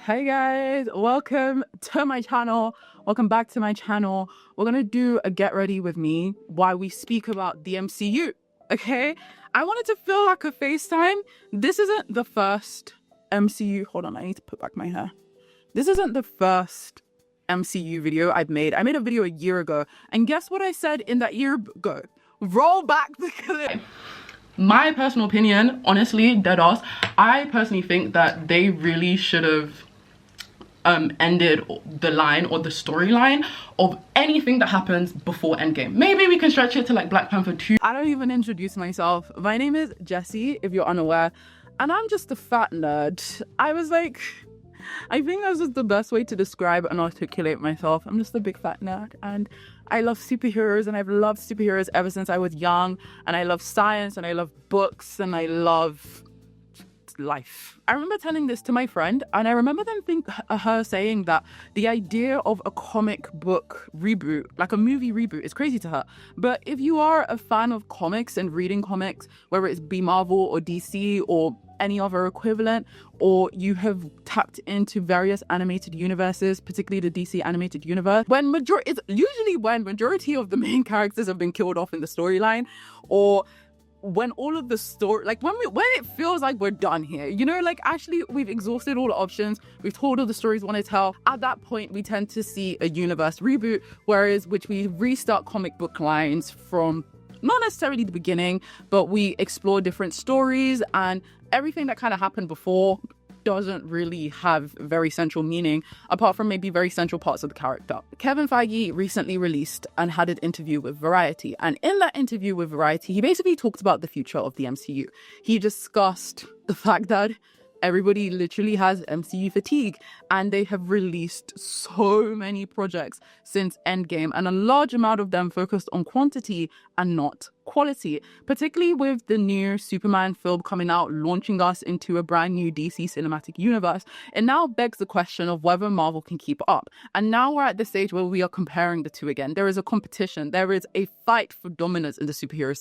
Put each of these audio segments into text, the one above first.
Hey guys, welcome to my channel. Welcome back to my channel. We're gonna do a get ready with me while we speak about the MCU. Okay, I wanted to feel like a FaceTime. This isn't the first MCU. Hold on, I need to put back my hair. This isn't the first MCU video I've made. I made a video a year ago, and guess what I said in that year ago? Roll back the clip. My personal opinion, honestly, dead ass, I personally think that they really should have ended the line or the storyline of anything that happens before Endgame. Maybe we can stretch it to like Black Panther 2. I don't even introduce myself. My name is Jessie, if you're unaware, and I'm just a fat nerd. I think that's just the best way to describe and articulate myself. I'm just a big fat nerd, and I love superheroes, and I've loved superheroes ever since I was young, and I love science, and I love books, and I love life. I remember telling this to my friend, and I remember her saying that the idea of a comic book reboot, like a movie reboot, is crazy to her. But if you are a fan of comics and reading comics, whether it's be Marvel or DC or any other equivalent, or you have tapped into various animated universes, particularly the DC animated universe, when majority of the main characters have been killed off in the storyline, or when all of the story, like when it feels like we're done here, you know, like actually we've exhausted all the options, we've told all the stories we want to tell. At that point, we tend to see a universe reboot, which we restart comic book lines from not necessarily the beginning, but we explore different stories, and everything that kind of happened before doesn't really have very central meaning, apart from maybe very central parts of the character. Kevin Feige recently released and had an interview with Variety, and in that interview with Variety, he basically talked about the future of the MCU. He discussed the fact that everybody literally has MCU fatigue, and they have released so many projects since Endgame, and a large amount of them focused on quantity and not quality, particularly with the new Superman film coming out, launching us into a brand new DC cinematic universe. It now begs the question of whether Marvel can keep up. And now we're at the stage where we are comparing the two again. There is a competition. There is a fight for dominance in the superhero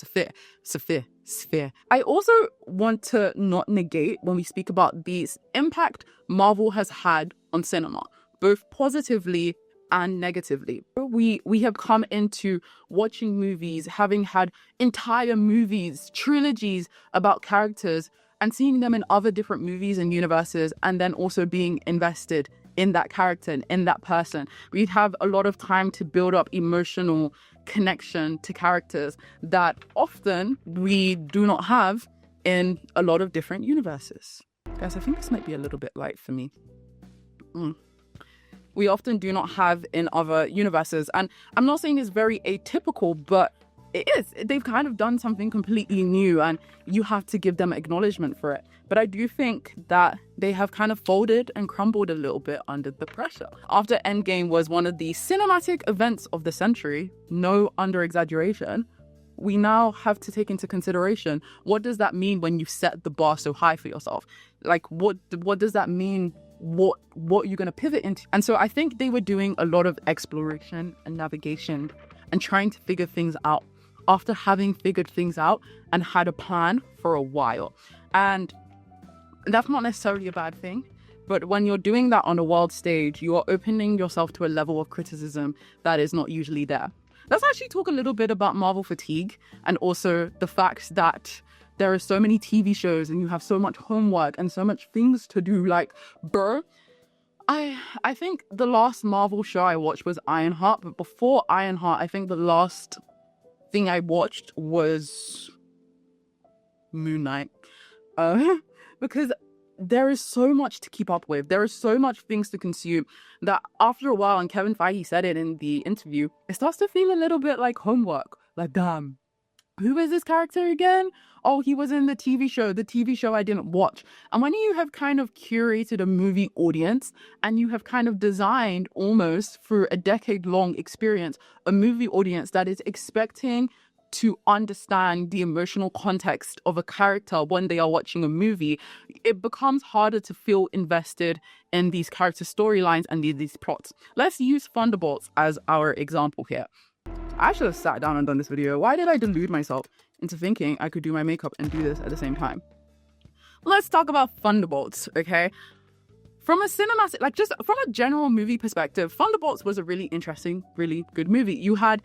sphere. I also want to not negate, when we speak about the impact Marvel has had on cinema, both positively and negatively. We have come into watching movies, having had entire movies, trilogies about characters, and seeing them in other different movies and universes, and then also being invested in that character and in that person. We have a lot of time to build up emotional connection to characters that often we do not have in a lot of different universes. Guys, I think this might be a little bit light for me. We often do not have in other universes, and I'm not saying it's very atypical, but it is. They've kind of done something completely new, and you have to give them acknowledgement for it. But I do think that they have kind of folded and crumbled a little bit under the pressure. After Endgame was one of the cinematic events of the century, no under exaggeration, we now have to take into consideration, what does that mean when you set the bar so high for yourself? Like, what does that mean? What you're going to pivot into? And so I think they were doing a lot of exploration and navigation and trying to figure things out after having figured things out and had a plan for a while. And that's not necessarily a bad thing, but when you're doing that on a world stage, you are opening yourself to a level of criticism that is not usually there. Let's actually talk a little bit about Marvel fatigue, and also the fact that there are so many TV shows and you have so much homework and so much things to do. Like, I think the last Marvel show I watched was Ironheart, but before Ironheart, I think the last thing I watched was Moon Knight. Because there is so much to keep up with. There are so much things to consume that after a while, and Kevin Feige said it in the interview, it starts to feel a little bit like homework. Like, damn, who is this character again? Oh, he was in the TV show I didn't watch. And when you have kind of curated a movie audience, and you have kind of designed, almost through a decade-long experience, a movie audience that is expecting to understand the emotional context of a character when they are watching a movie, it becomes harder to feel invested in these character storylines and these plots. Let's use Thunderbolts as our example here. I should have sat down and done this video. Why did I delude myself into thinking I could do my makeup and do this at the same time? Let's talk about Thunderbolts, okay? from a cinematic, like just from a general movie perspective, Thunderbolts was a really interesting, really good movie. You had,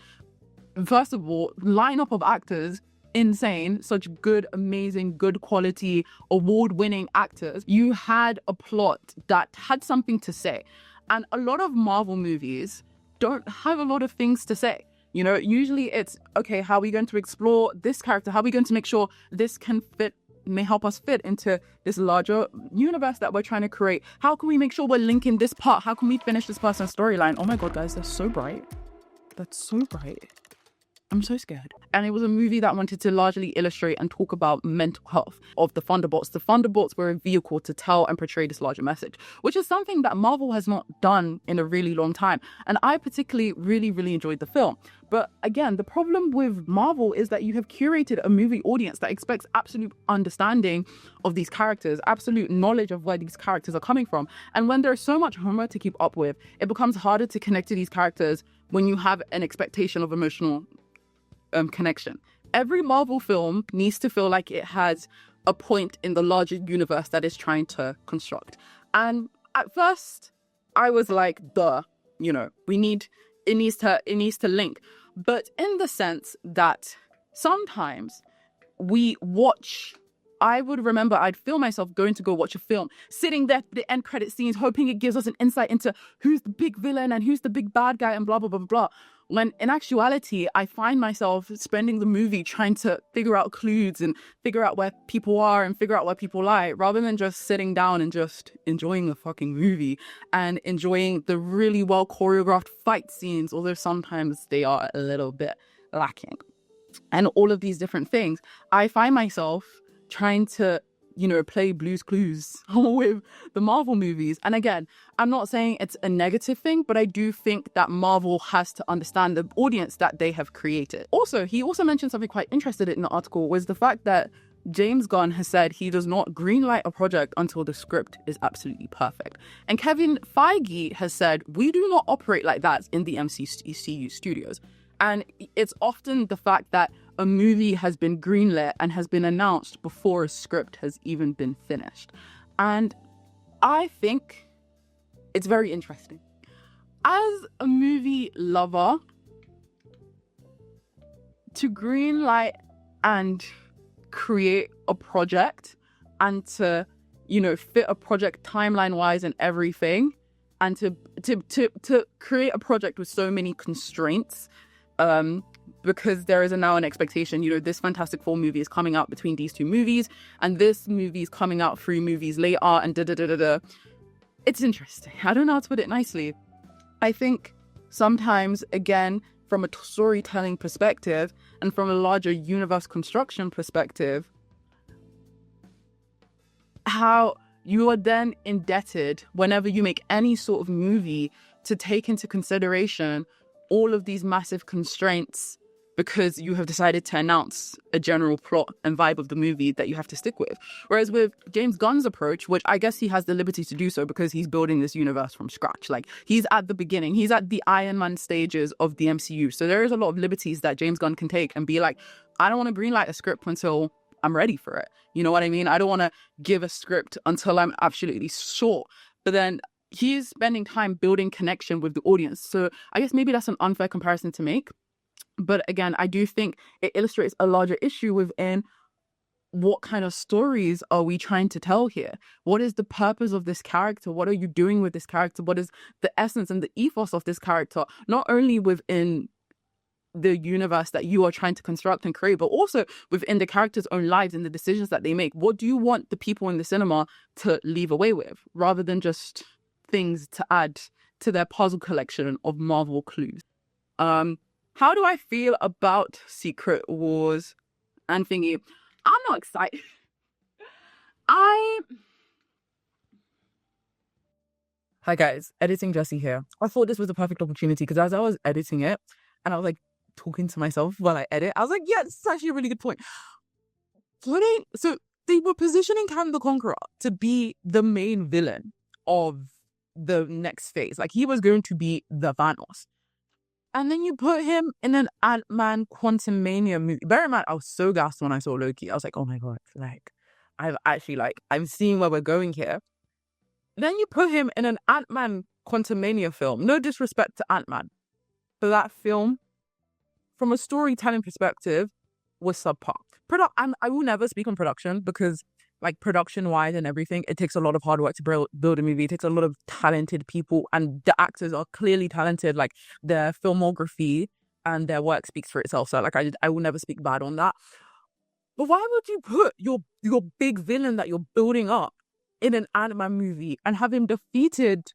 first of all, lineup of actors, insane, such good, amazing, good quality, award-winning actors. You had a plot that had something to say. And a lot of Marvel movies don't have a lot of things to say. You know, usually it's, okay, how are we going to explore this character? How are we going to make sure this can fit, may help us fit into this larger universe that we're trying to create? How can we make sure we're linking this part? How can we finish this person's storyline? Oh my God, guys, that's so bright. That's so bright. I'm so scared. And it was a movie that wanted to largely illustrate and talk about mental health of the Thunderbolts. The Thunderbolts were a vehicle to tell and portray this larger message, which is something that Marvel has not done in a really long time. And I particularly really enjoyed the film. But again, the problem with Marvel is that you have curated a movie audience that expects absolute understanding of these characters, absolute knowledge of where these characters are coming from. And when there's so much humor to keep up with, it becomes harder to connect to these characters when you have an expectation of emotional connection. Every Marvel film needs to feel like it has a point in the larger universe that it's trying to construct. And at first, I was like, you know, it needs to link. But in the sense that sometimes we watch, I would remember I'd feel myself going to go watch a film, sitting there for the end credit scenes, hoping it gives us an insight into who's the big villain and who's the big bad guy and blah, blah, blah, blah. When in actuality, I find myself spending the movie trying to figure out clues and figure out where people are and figure out where people lie, rather than just sitting down and just enjoying the fucking movie and enjoying the really well choreographed fight scenes, although sometimes they are a little bit lacking. And all of these different things, I find myself trying to, you know, play Blue's Clues with the Marvel movies. And again, I'm not saying it's a negative thing, but I do think that Marvel has to understand the audience that they have created. Also, he also mentioned something quite interesting in the article, was the fact that James Gunn has said he does not greenlight a project until the script is absolutely perfect. And Kevin Feige has said, we do not operate like that in the MCU studios. And it's often the fact that a movie has been greenlit and has been announced before a script has even been finished. And I think it's very interesting. As a movie lover, to greenlight and create a project and to, you know, fit a project timeline-wise and everything, and to create a project with so many constraints, because there is now an expectation, you know, this Fantastic Four movie is coming out between these two movies, and this movie is coming out 3 movies later, and da-da-da-da-da. It's interesting. I don't know how to put it nicely. I think sometimes, again, from a storytelling perspective and from a larger universe construction perspective, how you are then indebted whenever you make any sort of movie to take into consideration all of these massive constraints, because you have decided to announce a general plot and vibe of the movie that you have to stick with. Whereas with James Gunn's approach, which I guess he has the liberty to do so because he's building this universe from scratch. Like, he's at the beginning, he's at the Iron Man stages of the MCU. So there is a lot of liberties that James Gunn can take and be like, I don't want to greenlight a script until I'm ready for it. You know what I mean? I don't want to give a script until I'm absolutely sure. But then he's spending time building connection with the audience. So I guess maybe that's an unfair comparison to make. But again, I do think it illustrates a larger issue within what kind of stories are we trying to tell here? What is the purpose of this character? What are you doing with this character? What is the essence and the ethos of this character? Not only within the universe that you are trying to construct and create, but also within the characters' own lives and the decisions that they make. What do you want the people in the cinema to leave away with, rather than just things to add to their puzzle collection of Marvel clues? How do I feel about Secret Wars and thingy? I'm not excited. Hi guys, editing Jessie here. I thought this was the perfect opportunity because as I was editing it and I was like talking to myself while I edit, I was like, yeah, this is actually a really good point. So they were positioning Kang the Conqueror to be the main villain of the next phase. Like, he was going to be the Thanos. And then you put him in an Ant-Man Quantumania movie. Bear in mind, I was so gassed when I saw Loki. I was like, oh my God, like, I'm seeing where we're going here. Then you put him in an Ant-Man Quantumania film. No disrespect to Ant-Man, but that film, from a storytelling perspective, was subpar. And I will never speak on production because, like, production-wise and everything, it takes a lot of hard work to build a movie. It takes a lot of talented people, and the actors are clearly talented. Like, their filmography and their work speaks for itself. So, like, I will never speak bad on that. But why would you put your big villain that you're building up in an Ant-Man movie and have him defeated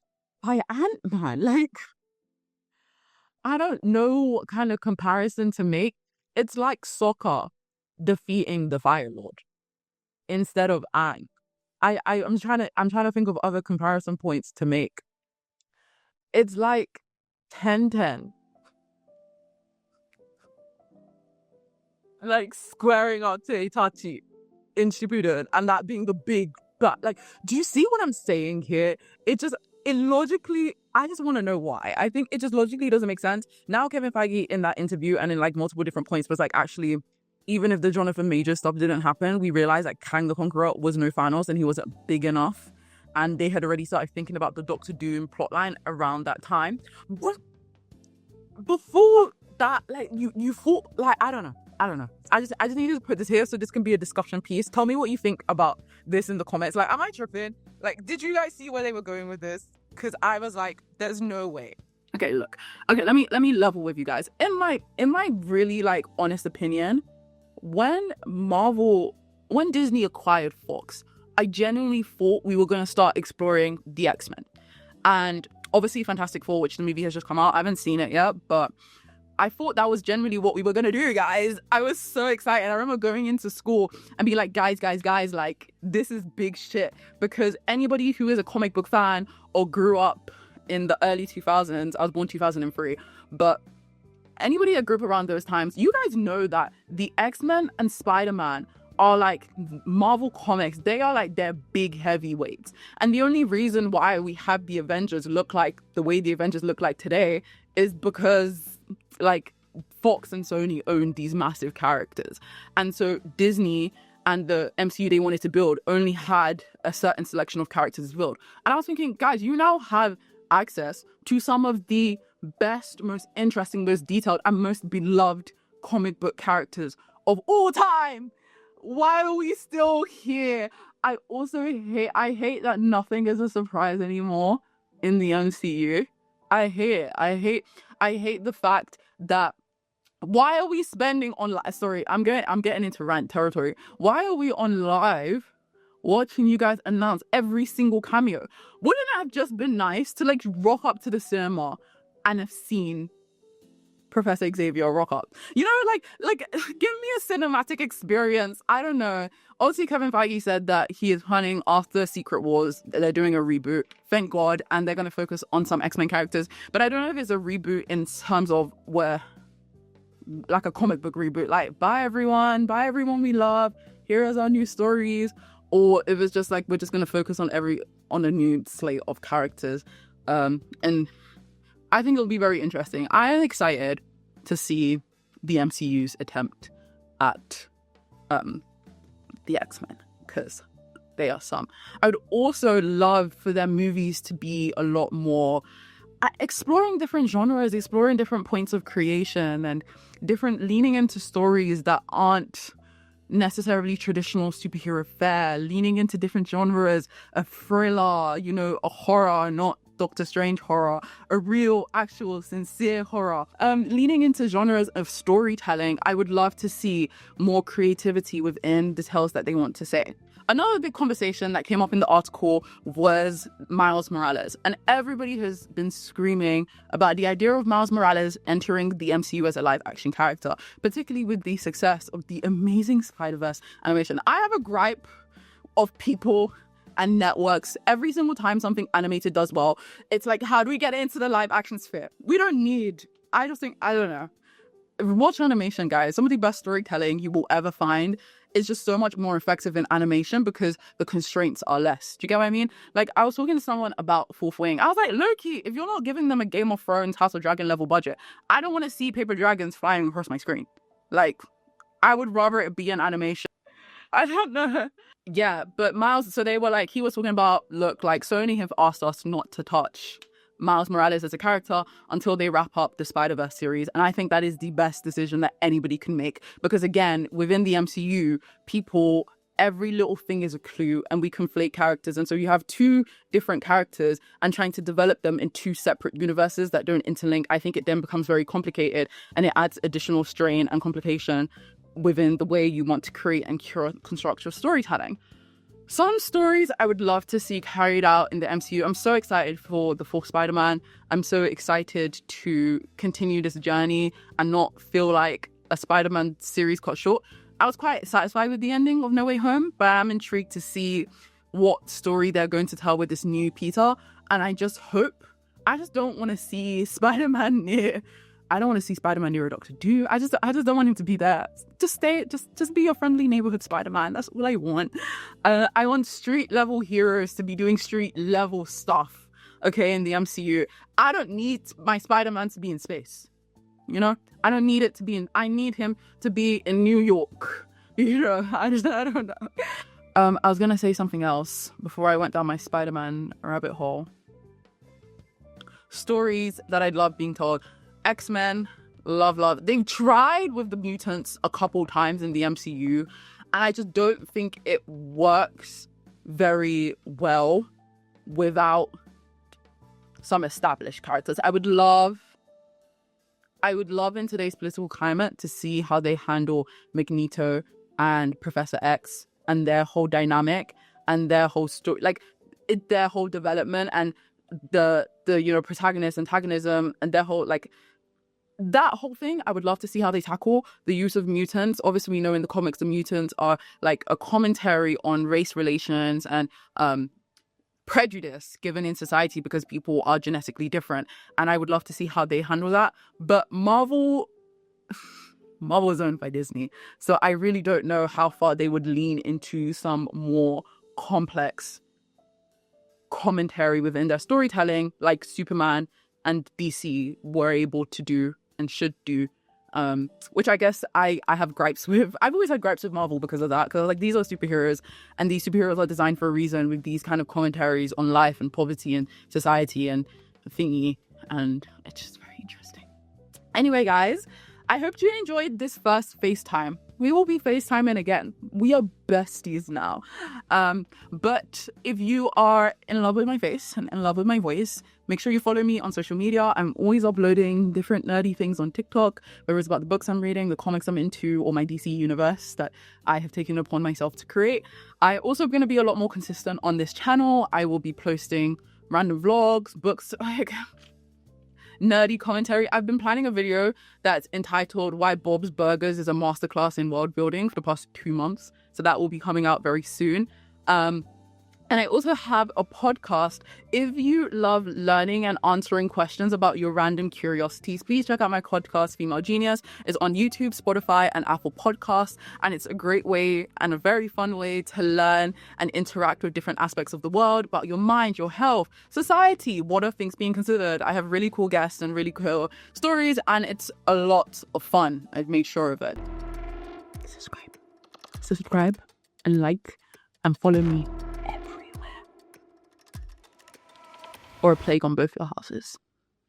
by Ant-Man? Like, I don't know what kind of comparison to make. It's like soccer defeating the Fire Lord instead of Aang. I'm trying to think of other comparison points to make. It's like 10-10. Like squaring out to Itachi in Shippuden and that being the big but like, do you see what I'm saying here? It logically, I just want to know why. I think it just logically doesn't make sense. Now Kevin Feige in that interview and in like multiple different points was like, actually, even if the Jonathan Major stuff didn't happen, we realized that Kang the Conqueror was no Thanos and he wasn't big enough. And they had already started thinking about the Doctor Doom plotline around that time. But before that, like, you thought, like, I don't know. I just need to put this here so this can be a discussion piece. Tell me what you think about this in the comments. Like, am I tripping? Like, did you guys see where they were going with this? Because I was like, there's no way. Okay, look. Okay, let me level with you guys. In my really like honest opinion, when Disney acquired Fox, I genuinely thought we were going to start exploring the X-Men. And obviously Fantastic Four, which the movie has just come out. I haven't seen it yet, but I thought that was generally what we were going to do, guys. I was so excited. I remember going into school and being like, guys, like, this is big shit. Because anybody who is a comic book fan or grew up in the early 2000s, I was born 2003, but anybody that grew up around those times, you guys know that the X-Men and Spider-Man are like Marvel Comics. They are like their big heavyweights. And the only reason why we have the Avengers look like the way the Avengers look like today is because like Fox and Sony owned these massive characters. And so Disney and the MCU they wanted to build only had a certain selection of characters to build. And I was thinking, guys, you now have access to some of the best, most interesting, most detailed, and most beloved comic book characters of all time. Why are we still here? I hate that nothing is a surprise anymore in the MCU. I hate the fact that why are we spending on sorry, I'm getting into rant territory. Why are we on live watching you guys announce every single cameo? Wouldn't it have just been nice to like rock up to the cinema and have seen Professor Xavier rock up? You know, like give me a cinematic experience. I don't know. Also, Kevin Feige said that he is hunting after Secret Wars. They're doing a reboot. Thank God. And they're going to focus on some X-Men characters. But I don't know if it's a reboot in terms of where, like a comic book reboot. Like, bye everyone we love. Here is our new stories. Or if it's just like, we're just going to focus on a new slate of characters. And I think it'll be very interesting. I am excited to see the MCU's attempt at the X-Men, because they are some. I would also love for their movies to be a lot more exploring different genres, exploring different points of creation, and leaning into stories that aren't necessarily traditional superhero fare, leaning into different genres, a thriller, you know, a horror, not Doctor Strange horror, a real, actual, sincere horror. Leaning into genres of storytelling, I would love to see more creativity within the tales that they want to say. Another big conversation that came up in the article was Miles Morales. And everybody has been screaming about the idea of Miles Morales entering the MCU as a live-action character, particularly with the success of the amazing Spider-Verse animation. I have a gripe of people and networks. Every single time something animated does well, it's like, how do we get into the live action sphere? We don't need, I don't know. Watch animation, guys. Some of the best storytelling you will ever find is just so much more effective in animation because the constraints are less. Do you get what I mean? Like, I was talking to someone about Fourth Wing. I was like, low-key, if you're not giving them a Game of Thrones, House of Dragon level budget, I don't want to see paper dragons flying across my screen. Like, I would rather it be an animation. I don't know. Yeah, but Miles, so they were like, he was talking about, look, like Sony have asked us not to touch Miles Morales as a character until they wrap up the Spider-Verse series. And I think that is the best decision that anybody can make. Because again, within the MCU, people, every little thing is a clue and we conflate characters. And so you have two different characters and trying to develop them in two separate universes that don't interlink. I think it then becomes very complicated and it adds additional strain and complication within the way you want to create and construct your storytelling. Some stories I would love to see carried out in the MCU. I'm so excited for the fourth Spider-Man. I'm so excited to continue this journey and not feel like a Spider-Man series cut short. I was quite satisfied with the ending of No Way Home, but I'm intrigued to see what story they're going to tell with this new Peter. And I just don't want to see Spider-Man near a Doctor Doom. I just don't want him to be there. Just be your friendly neighborhood Spider-Man. That's all I want. I want street level heroes to be doing street level stuff. Okay, in the MCU. I don't need my Spider-Man to be in space. You know, I don't need it to be I need him to be in New York. You know, I don't know. I was gonna say something else before I went down my Spider-Man rabbit hole. Stories that I'd love being told. X-Men, love. They've tried with the mutants a couple times in the MCU, and I just don't think it works very well without some established characters. I would love in today's political climate to see how they handle Magneto and Professor X and their whole dynamic and their whole story, like their whole development and the protagonist antagonism and their whole that whole thing. I would love to see how they tackle the use of mutants. Obviously, we know in the comics the mutants are like a commentary on race relations and prejudice given in society because people are genetically different, and I would love to see how they handle that. But Marvel is owned by Disney, so I really don't know how far they would lean into some more complex commentary within their storytelling like Superman and DC were able to do and should do, which I guess I have gripes with. I've always had gripes with Marvel because of that, because these are superheroes and these superheroes are designed for a reason with these kind of commentaries on life and poverty and society and thingy, and it's just very interesting. Anyway, guys, I hope you enjoyed this first FaceTime. We will be FaceTiming again. We are besties now. But if you are in love with my face and in love with my voice, make sure you follow me on social media. I'm always uploading different nerdy things on TikTok, whether it's about the books I'm reading, the comics I'm into, or my DC universe that I have taken upon myself to create. I'm also going to be a lot more consistent on this channel. I will be posting random vlogs, books, nerdy commentary. I've been planning a video that's entitled Why Bob's Burgers is a Masterclass in World Building for the past 2 months. So that will be coming out very soon. And I also have a podcast. If you love learning and answering questions about your random curiosities, please check out my podcast, Female Genius. It's on YouTube, Spotify, and Apple Podcasts. And it's a great way and a very fun way to learn and interact with different aspects of the world, about your mind, your health, society. What are things being considered? I have really cool guests and really cool stories, and it's a lot of fun. I've made sure of it. Subscribe and like and follow me. Or a plague on both your houses.